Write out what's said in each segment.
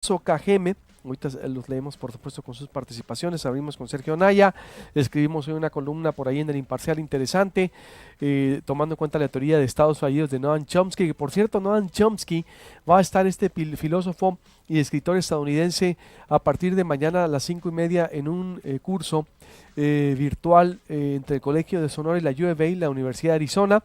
KGM. Ahorita los leemos, por supuesto, con sus participaciones. Abrimos con Sergio Naya, escribimos hoy una columna por ahí en el Imparcial interesante, tomando en cuenta la teoría de estados fallidos de Noam Chomsky, que por cierto, Noam Chomsky va a estar filósofo y escritor estadounidense a partir de mañana a las 5:30 en un curso virtual entre el Colegio de Sonora y la U of A, la Universidad de Arizona,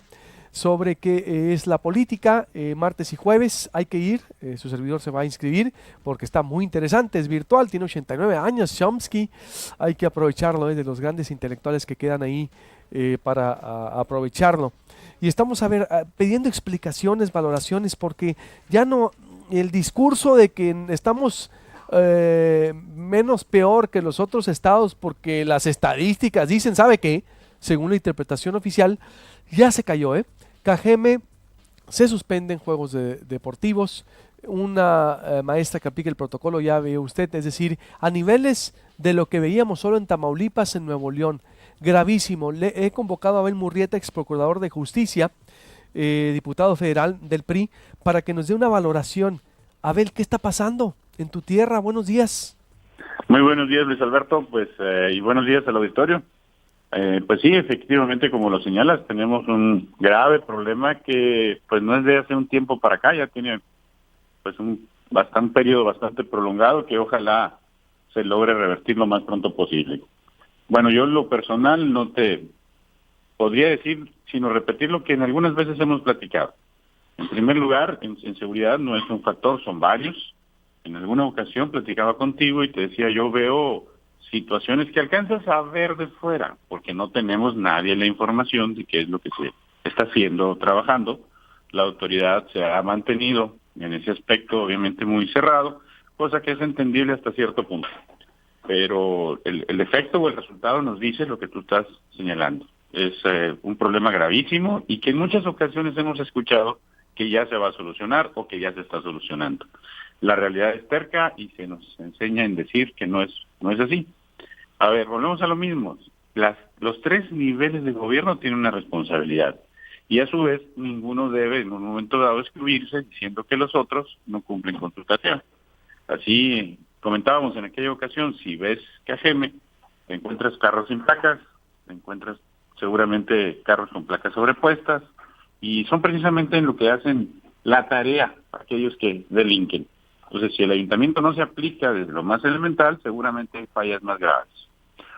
sobre qué es la política, martes y jueves hay que ir, su servidor se va a inscribir porque está muy interesante, es virtual, tiene 89 años, Chomsky, hay que aprovecharlo, de los grandes intelectuales que quedan ahí para aprovecharlo. Y estamos pidiendo explicaciones, valoraciones, porque ya no, el discurso de que estamos menos peor que los otros estados porque las estadísticas dicen, ¿sabe qué? Según la interpretación oficial, ya se cayó, KGM se suspenden juegos deportivos, una maestra que aplique el protocolo, ya ve usted, es decir, a niveles de lo que veíamos solo en Tamaulipas, en Nuevo León, gravísimo. Le he convocado a Abel Murrieta, ex procurador de justicia, diputado federal del PRI, para que nos dé una valoración. Abel, ¿qué está pasando en tu tierra? Buenos días. Muy buenos días, Luis Alberto, y buenos días al auditorio. Pues sí, efectivamente, como lo señalas, tenemos un grave problema que pues no es de hace un tiempo para acá, ya tiene pues un periodo bastante prolongado que ojalá se logre revertir lo más pronto posible. Bueno, yo en lo personal no te podría decir, sino repetir lo que en algunas veces hemos platicado. En primer lugar, en seguridad no es un factor, son varios. En alguna ocasión platicaba contigo y te decía, yo veo situaciones que alcanzas a ver de fuera, porque no tenemos nadie la información de qué es lo que se está haciendo, trabajando. La autoridad se ha mantenido en ese aspecto obviamente muy cerrado, cosa que es entendible hasta cierto punto. Pero el efecto o el resultado nos dice lo que tú estás señalando. Es un problema gravísimo y que en muchas ocasiones hemos escuchado que ya se va a solucionar o que ya se está solucionando. La realidad es terca y se nos enseña en decir que no es así. A ver, volvemos a lo mismo. Los tres niveles de gobierno tienen una responsabilidad y a su vez ninguno debe en un momento dado excluirse diciendo que los otros no cumplen con su tarea. Así comentábamos en aquella ocasión, si ves KGM, encuentras carros sin placas, encuentras seguramente carros con placas sobrepuestas y son precisamente en lo que hacen la tarea aquellos que delinquen. Entonces, si el ayuntamiento no se aplica desde lo más elemental, seguramente hay fallas más graves.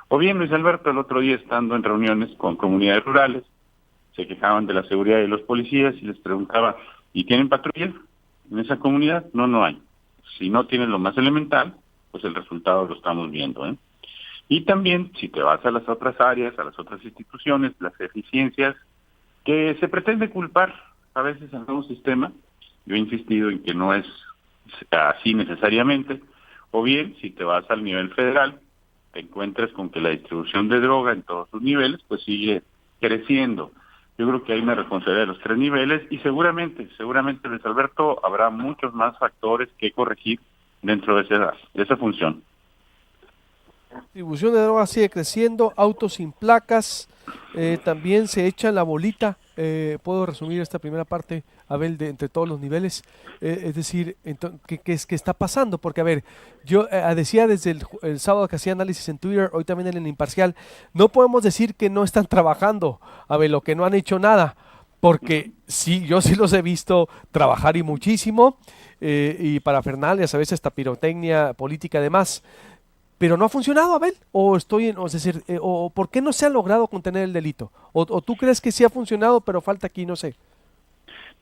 O bien, Luis Alberto, el otro día estando en reuniones con comunidades rurales, se quejaban de la seguridad de los policías y les preguntaba, ¿y tienen patrulla en esa comunidad? No hay. Si no tienen lo más elemental, pues el resultado lo estamos viendo, Y también, si te vas a las otras áreas, a las otras instituciones, las eficiencias que se pretende culpar a veces al nuevo sistema, yo he insistido en que no es así necesariamente, o bien si te vas al nivel federal, te encuentras con que la distribución de droga en todos sus niveles pues sigue creciendo. Yo creo que hay una responsabilidad de los tres niveles y seguramente, Luis Alberto, habrá muchos más factores que corregir dentro de esa función. La distribución de drogas sigue creciendo, autos sin placas, también se echa la bolita. Puedo resumir esta primera parte, Abel, entre todos los niveles. Es decir, ¿qué está pasando? Porque, a ver, yo decía desde el sábado que hacía análisis en Twitter, hoy también en el Imparcial, no podemos decir que no están trabajando, Abel, o que no han hecho nada, porque sí, yo sí los he visto trabajar y muchísimo, y parafernalias, a veces hasta pirotecnia política además. Pero no ha funcionado, Abel, es decir, o ¿por qué no se ha logrado contener el delito? O tú crees que sí ha funcionado, pero falta aquí, no sé.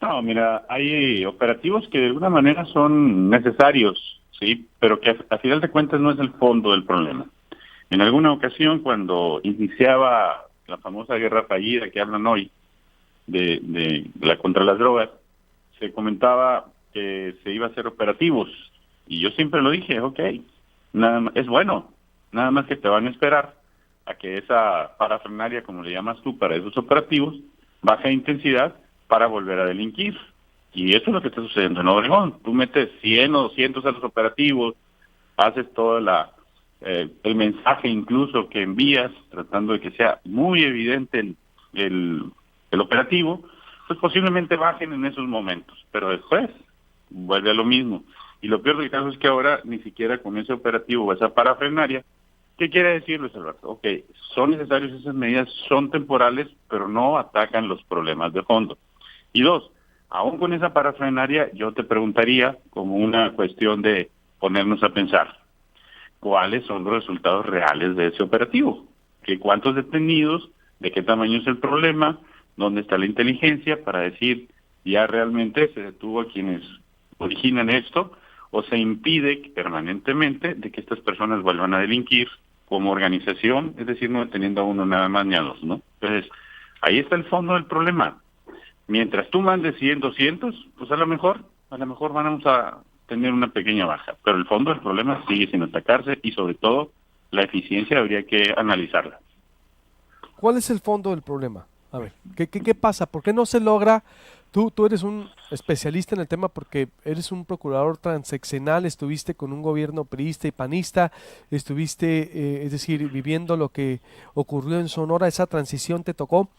No, mira, hay operativos que de alguna manera son necesarios, sí, pero que a final de cuentas no es el fondo del problema. En alguna ocasión, cuando iniciaba la famosa guerra fallida que hablan hoy de la contra las drogas, se comentaba que se iba a hacer operativos y yo siempre lo dije, ok, nada más, es bueno, nada más que te van a esperar a que esa parafernalia, como le llamas tú, para esos operativos, baje de intensidad para volver a delinquir. Y eso es lo que está sucediendo en Obregón. Tú metes 100 o 200 a los operativos, haces todo el mensaje incluso que envías, tratando de que sea muy evidente el operativo, pues posiblemente bajen en esos momentos. Pero después vuelve a lo mismo. Y lo peor del caso es que ahora ni siquiera con ese operativo o esa parafrenaria, ¿qué quiere decir, Luis Alberto? Ok, son necesarias esas medidas, son temporales, pero no atacan los problemas de fondo. Y dos, aún con esa parafrenaria, yo te preguntaría, como una cuestión de ponernos a pensar, ¿cuáles son los resultados reales de ese operativo? ¿Qué cuántos detenidos? ¿De qué tamaño es el problema? ¿Dónde está la inteligencia para decir ya realmente se detuvo a quienes originan esto o se impide permanentemente de que estas personas vuelvan a delinquir como organización, es decir, no deteniendo a uno nada más ni a dos, ¿no? Entonces, ahí está el fondo del problema. Mientras tú mandes 100, 200, pues a lo mejor vamos a tener una pequeña baja, pero el fondo del problema sigue sin atacarse y sobre todo la eficiencia habría que analizarla. ¿Cuál es el fondo del problema? A ver, ¿qué pasa? ¿Por qué no se logra? Tú eres un especialista en el tema porque eres un procurador transeccional, estuviste con un gobierno priista y panista, estuviste, es decir, viviendo lo que ocurrió en Sonora, esa transición te tocó.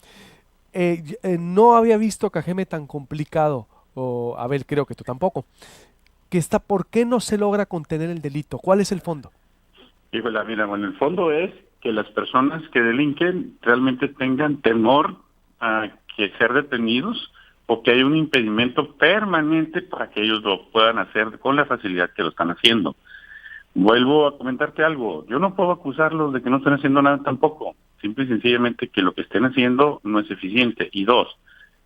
No había visto Cajeme tan complicado, o a ver, creo que tú tampoco. ¿Por qué no se logra contener el delito? ¿Cuál es el fondo? Híjole, mira, bueno, el fondo es que las personas que delinquen realmente tengan temor a que ser detenidos o que haya un impedimento permanente para que ellos lo puedan hacer con la facilidad que lo están haciendo. Vuelvo a comentarte algo, yo no puedo acusarlos de que no estén haciendo nada tampoco, simple y sencillamente que lo que estén haciendo no es eficiente. Y dos,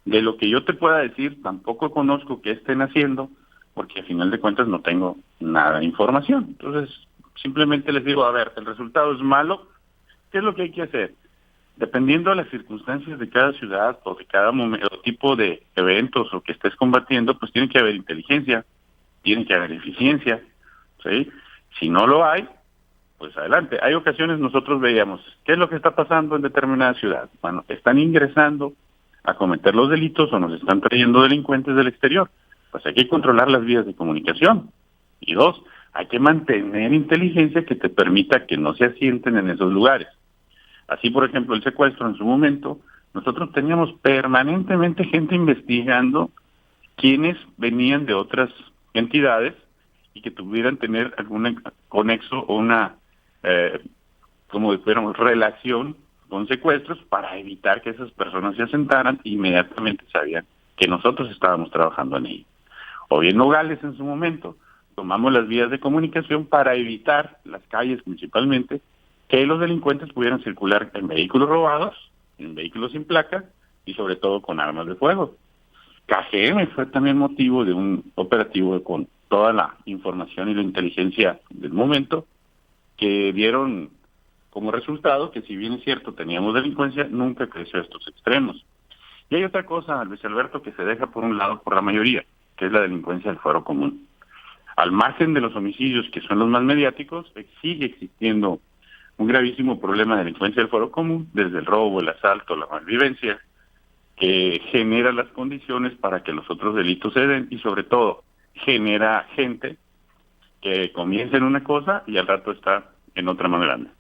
de lo que yo te pueda decir, tampoco conozco qué estén haciendo, porque al final de cuentas no tengo nada de información. Entonces, simplemente les digo, a ver, el resultado es malo, ¿qué es lo que hay que hacer? Dependiendo de las circunstancias de cada ciudad o de cada momento, tipo de eventos o que estés combatiendo, pues tiene que haber inteligencia, tiene que haber eficiencia, ¿sí? Si no lo hay, pues adelante. Hay ocasiones nosotros veíamos, ¿qué es lo que está pasando en determinada ciudad? Bueno, están ingresando a cometer los delitos o nos están trayendo delincuentes del exterior. Pues hay que controlar las vías de comunicación. Y dos, hay que mantener inteligencia que te permita que no se asienten en esos lugares. Así, por ejemplo, el secuestro en su momento, nosotros teníamos permanentemente gente investigando quienes venían de otras entidades y que tuvieran tener algún conexo o una, como dijéramos, relación con secuestros para evitar que esas personas se asentaran. Inmediatamente sabían que nosotros estábamos trabajando en ello. O bien Nogales en su momento, tomamos las vías de comunicación para evitar, las calles principalmente, que los delincuentes pudieran circular en vehículos robados, en vehículos sin placa y sobre todo con armas de fuego. KGM fue también motivo de un operativo con toda la información y la inteligencia del momento que dieron como resultado que, si bien es cierto teníamos delincuencia, nunca creció a estos extremos. Y hay otra cosa, Luis Alberto, que se deja por un lado por la mayoría, que es la delincuencia del fuero común. Al margen de los homicidios, que son los más mediáticos, sigue existiendo un gravísimo problema de delincuencia del fuero común, desde el robo, el asalto, la malvivencia, que genera las condiciones para que los otros delitos se den y sobre todo genera gente que comienza en una cosa y al rato está en otra más grande.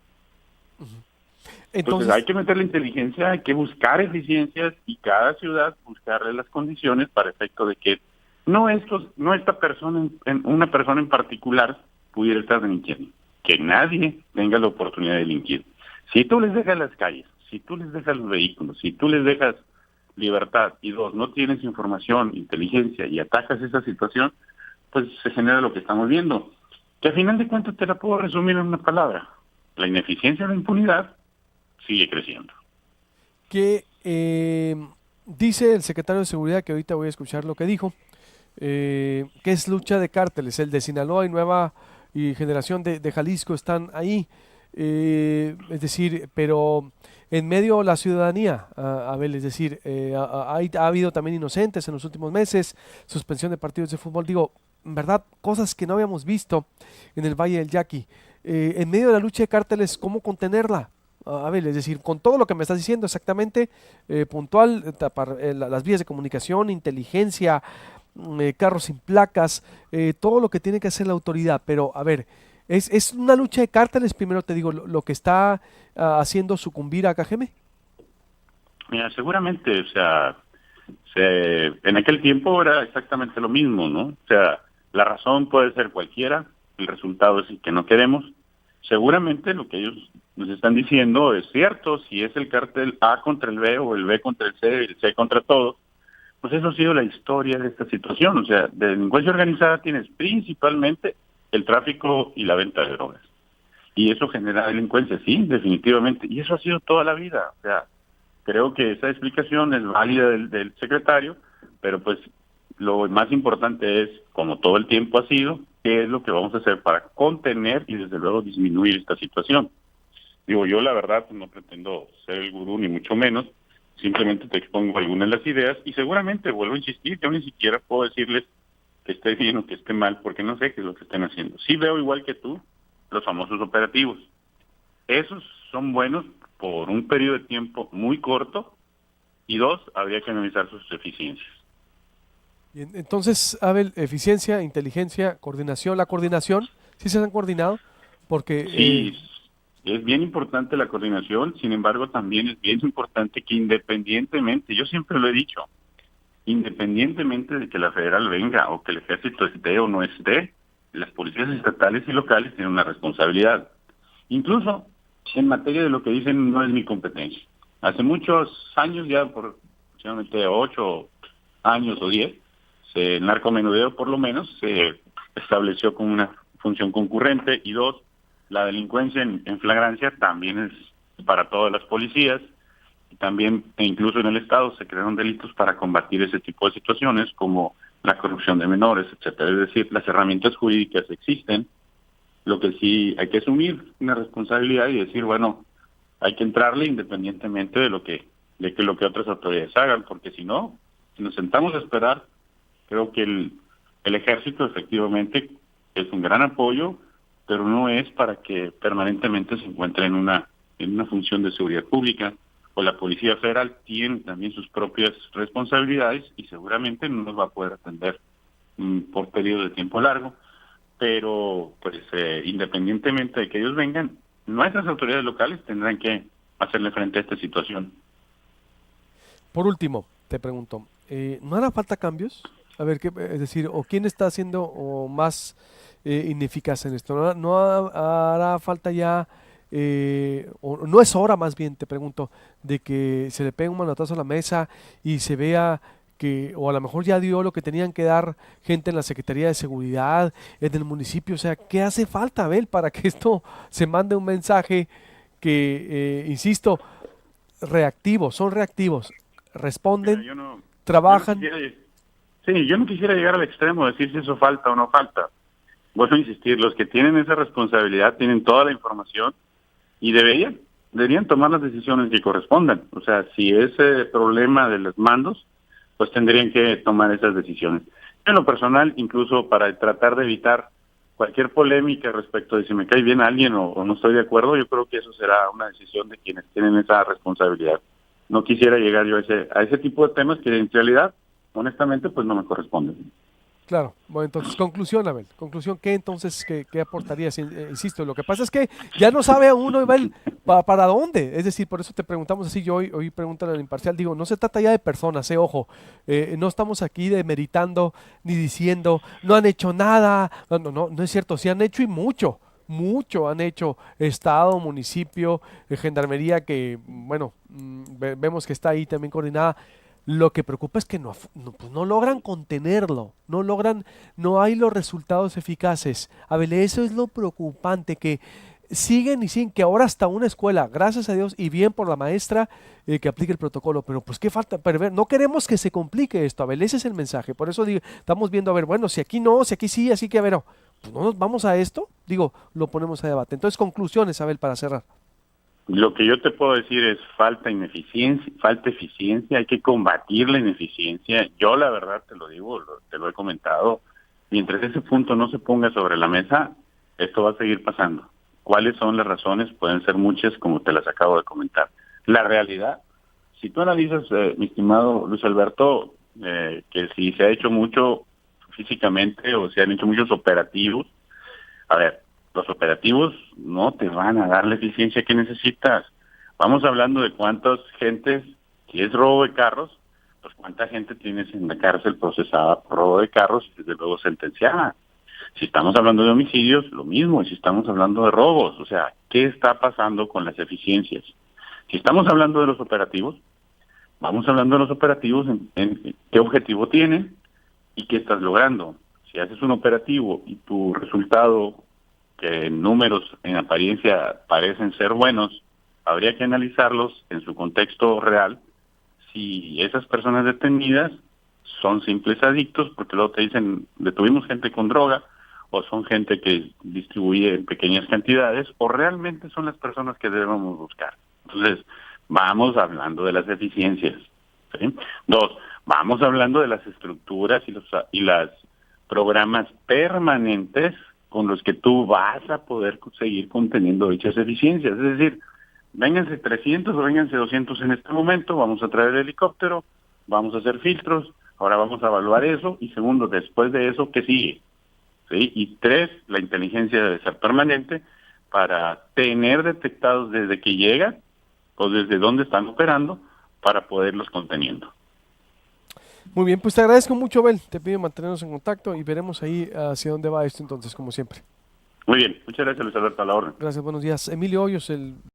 Entonces hay que meter la inteligencia, hay que buscar eficiencias y cada ciudad buscarle las condiciones para efecto de que no esta persona, una persona en particular pudiera estar delinquiendo, que nadie tenga la oportunidad de delinquir. Si tú les dejas las calles, si tú les dejas los vehículos, si tú les dejas libertad y dos, no tienes información, inteligencia y atacas esa situación, pues se genera lo que estamos viendo, que al final de cuentas te la puedo resumir en una palabra: la ineficiencia de la impunidad sigue creciendo. Que dice el secretario de Seguridad, que ahorita voy a escuchar lo que dijo, que es lucha de cárteles. El de Sinaloa y Nueva y Generación de Jalisco están ahí. Es decir, pero en medio la ciudadanía, Abel, es decir, ha habido también inocentes en los últimos meses, suspensión de partidos de fútbol, digo, en verdad, cosas que no habíamos visto en el Valle del Yaqui. En medio de la lucha de cárteles, ¿cómo contenerla? Abel, es decir, con todo lo que me estás diciendo exactamente, puntual, tapar las vías de comunicación, inteligencia, carros sin placas, todo lo que tiene que hacer la autoridad, pero a ver, ¿es una lucha de cárteles, primero te digo, lo que está haciendo sucumbir a KGM? Mira, seguramente, o sea, en aquel tiempo era exactamente lo mismo, ¿no? O sea, La razón puede ser cualquiera, el resultado es el que no queremos. Seguramente lo que ellos nos están diciendo es cierto, si es el cártel A contra el B o el B contra el C contra todos, pues eso ha sido la historia de esta situación. O sea, de delincuencia organizada tienes principalmente el tráfico y la venta de drogas. Y eso genera delincuencia, sí, definitivamente. Y eso ha sido toda la vida. O sea, creo que esa explicación es válida del secretario, pero pues lo más importante es, como todo el tiempo ha sido, qué es lo que vamos a hacer para contener y desde luego disminuir esta situación. Digo, yo la verdad no pretendo ser el gurú ni mucho menos, simplemente te expongo algunas de las ideas y seguramente, vuelvo a insistir, yo ni siquiera puedo decirles que esté bien o que esté mal, porque no sé qué es lo que estén haciendo. Sí veo igual que tú los famosos operativos. Esos son buenos por un periodo de tiempo muy corto y dos, habría que analizar sus eficiencias. Bien, entonces, Abel, eficiencia, inteligencia, coordinación. La coordinación, ¿sí se han coordinado? Porque, Sí, es bien importante la coordinación, sin embargo también es bien importante que independientemente, yo siempre lo he dicho, independientemente de que la federal venga o que el ejército esté o no esté, las policías estatales y locales tienen una responsabilidad. Incluso en materia de lo que dicen no es mi competencia. Hace muchos años, ya por aproximadamente 8 años o 10, el narcomenudeo por lo menos se estableció como una función concurrente y dos, la delincuencia en flagrancia también es para todas las policías y también e incluso en el Estado se crearon delitos para combatir ese tipo de situaciones como la corrupción de menores, etcétera. Es decir, las herramientas jurídicas existen, lo que sí hay que asumir una responsabilidad y decir, bueno, hay que entrarle independientemente de lo que otras autoridades hagan, porque si no, si nos sentamos a esperar, creo que el ejército efectivamente es un gran apoyo, pero no es para que permanentemente se encuentre en una función de seguridad pública, o la Policía Federal tiene también sus propias responsabilidades y seguramente no nos va a poder atender por periodo de tiempo largo, pero pues independientemente de que ellos vengan, nuestras autoridades locales tendrán que hacerle frente a esta situación. por último, te pregunto, ¿no hará falta cambios? A ver, es decir, ¿o quién está haciendo o más ineficaz en esto? ¿No hará falta ya, o no es hora más bien, te pregunto, de que se le pegue un manotazo a la mesa y se vea que, o a lo mejor ya dio lo que tenían que dar gente en la Secretaría de Seguridad, en el municipio? O sea, ¿qué hace falta, Abel, para que esto se mande un mensaje que, insisto, reactivos, son reactivos, Mira, responden, yo no trabajan? quisiera, sí, yo no quisiera llegar al extremo de decir si eso falta o no falta. Vuelvo a insistir, los que tienen esa responsabilidad tienen toda la información y deberían tomar las decisiones que correspondan. O sea, si ese problema de los mandos, pues tendrían que tomar esas decisiones. En lo personal, incluso para tratar de evitar cualquier polémica respecto de si me cae bien alguien o no estoy de acuerdo, yo creo que eso será una decisión de quienes tienen esa responsabilidad. No quisiera llegar yo a ese tipo de temas que en realidad, honestamente, pues no me corresponden. Claro, bueno, entonces, conclusión, Abel, conclusión, ¿qué entonces, qué aportarías? Insisto, lo que pasa es que ya no sabe a uno, Abel, para dónde, es decir, por eso te preguntamos así, yo hoy pregunto en el imparcial, digo, no se trata ya de personas, ojo, no estamos aquí demeritando ni diciendo, no han hecho nada, no es cierto, sí han hecho y mucho, mucho han hecho Estado, municipio, Gendarmería, que, bueno, vemos que está ahí también coordinada. Lo que preocupa es que pues no logran contenerlo, no hay los resultados eficaces. A ver, eso es lo preocupante, que siguen y siguen, que ahora hasta una escuela, gracias a Dios, y bien por la maestra, que aplique el protocolo, pero pues qué falta, pero ver, no queremos que se complique esto, a ver, ese es el mensaje, por eso digo, estamos viendo, a ver, bueno, si aquí no, si aquí sí, así que a ver, no, pues no nos vamos a esto, digo, lo ponemos a debate. Entonces, conclusiones, Abel, para cerrar. Lo que yo te puedo decir es falta eficiencia, hay que combatir la ineficiencia. Yo la verdad te lo digo, te lo he comentado, mientras ese punto no se ponga sobre la mesa, esto va a seguir pasando. ¿Cuáles son las razones? Pueden ser muchas, como te las acabo de comentar. La realidad, si tú analizas, mi estimado Luis Alberto, que si se ha hecho mucho físicamente o se han hecho muchos operativos, a ver, los operativos no te van a dar la eficiencia que necesitas. Vamos hablando de cuántas gentes, si es robo de carros, pues cuánta gente tienes en la cárcel procesada por robo de carros y desde luego sentenciada. Si estamos hablando de homicidios, lo mismo. Y si estamos hablando de robos, o sea, ¿qué está pasando con las eficiencias? Si estamos hablando de los operativos, vamos hablando de los operativos en qué objetivo tienen y qué estás logrando. Si haces un operativo y tu resultado, que en números en apariencia parecen ser buenos, habría que analizarlos en su contexto real. Si esas personas detenidas son simples adictos, porque luego te dicen, detuvimos gente con droga, o son gente que distribuye en pequeñas cantidades, o realmente son las personas que debemos buscar. Entonces, vamos hablando de las eficiencias, ¿sí? Dos, vamos hablando de las estructuras y las programas permanentes con los que tú vas a poder seguir conteniendo dichas eficiencias. Es decir, vénganse 300 o vénganse 200 en este momento, vamos a traer el helicóptero, vamos a hacer filtros, ahora vamos a evaluar eso, y segundo, después de eso, ¿qué sigue? ¿Sí? Y tres, la inteligencia debe ser permanente para tener detectados desde que llegan o desde dónde están operando para poderlos conteniendo. Muy bien, pues te agradezco mucho, Bel. Te pido mantenernos en contacto y veremos ahí hacia dónde va esto entonces, como siempre. Muy bien, muchas gracias, Luis Alberto, a la orden. Gracias, buenos días. Emilio Hoyos, el